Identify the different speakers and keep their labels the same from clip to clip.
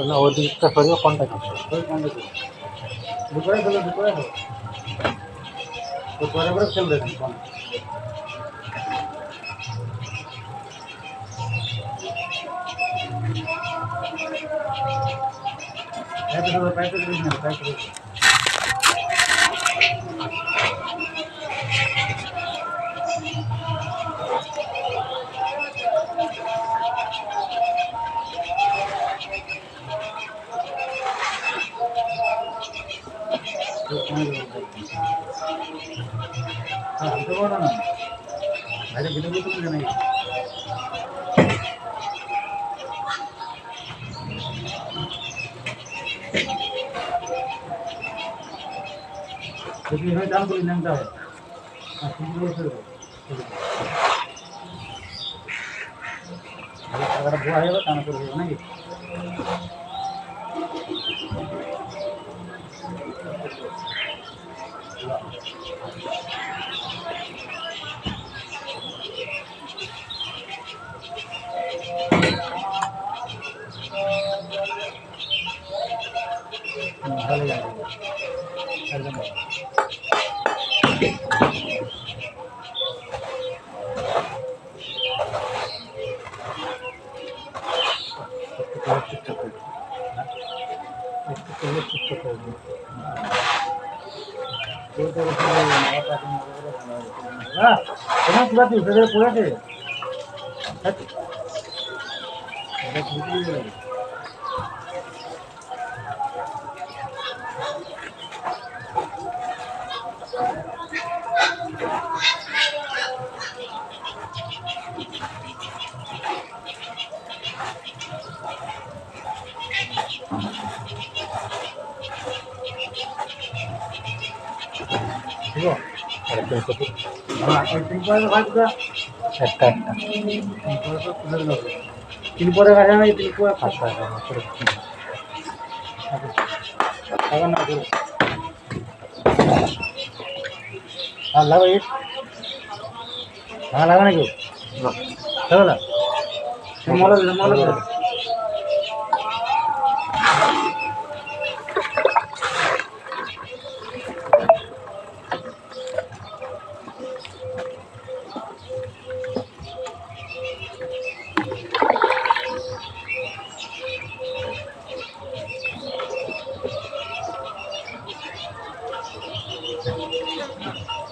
Speaker 1: না ওই দিকটা সরিয়ে কোনটা কি
Speaker 2: দুপুরে খেলো দুপুরে খেলো দুপুরে করে খেলবে বাইরে ভিডিও করতে নাকি যদি হয় দাম করে নামটা হয় আর তুমি করে টাকাটা ভুয়া হয়ে যাবে টানা করে দেবো নাকি ভালো লাগে একদম তিন পরে কাছে আমি তিন পরে ফাঁসা আর লাগা হ্যাঁ লাগা নাকি মলা মলা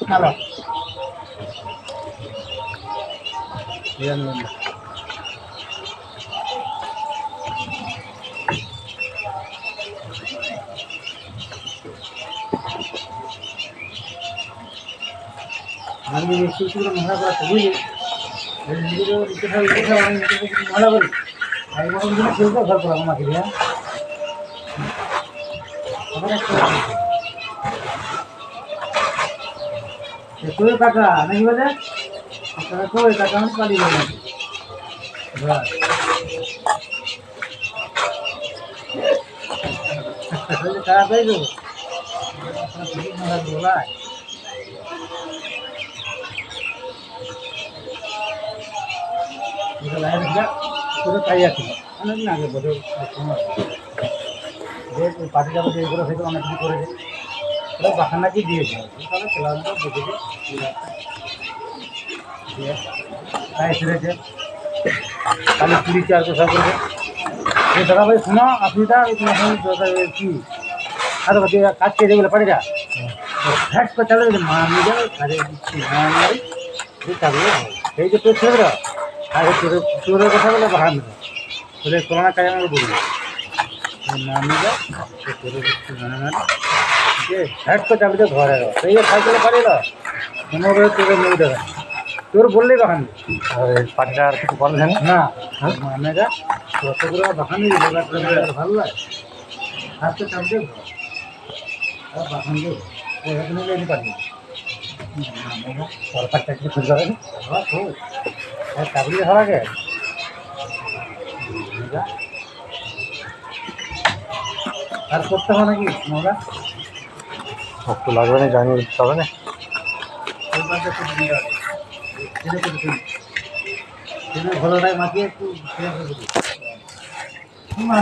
Speaker 2: Halo. Iya nih. Nanti itu sudah mana berapa bulan? Jadi itu orang itu mana beri? Ayo orang ini siapa kalau orang makin ya? Itu kata, nanti mana? Kalau kau kata mana kali mana? Bah. Kalau kata itu, kalau mana bola? Kalau lahir enggak, sudah kaya sih. Anak ini agak bodoh semua. Dia pasti dapat dari bodoh itu anak itu bodoh. Kalau bahkan lagi dia, kalau selalu tu begitu, dia, saya sudah je. Kalau puri चार तो सब कुछ ये जगह भाई सुना अपनी था इतना ही जो था की अरे बच्चे काट के देवल पड़ जा फैक्ट को चले तो मान नहीं जाए अरे मान नहीं ये चलो ये जो तो छोड़ रहा अरे चोर को सब लोग बाहर में बोले कोरोना का में बोल मान नहीं जाए तो चोर को मान ये फैक्ट को चले तो घर है तो ये साइकिल पड़ेगा दोनों को चोर नहीं देगा তোর বললে বাহানি পাটিটা আর কিছু বলে না মানে যা কতগুলো বাহানি ভালো লাগে হাতে চাপতে বাহানি এখানে লেগে পারি সরকারটা কি খুঁজে পাবে চাকরি ধরা গে আর করতে হবে নাকি মজা শক্ত লাগবে না জানি তবে না ছেড়ে করে দিন ছেড়ে ভালোটাই মাখিয়ে একটু ছেড়ে করে দিন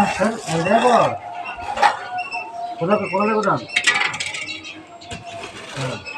Speaker 2: স্যার দেখো কোথাও কোথাও কোথাও হ্যাঁ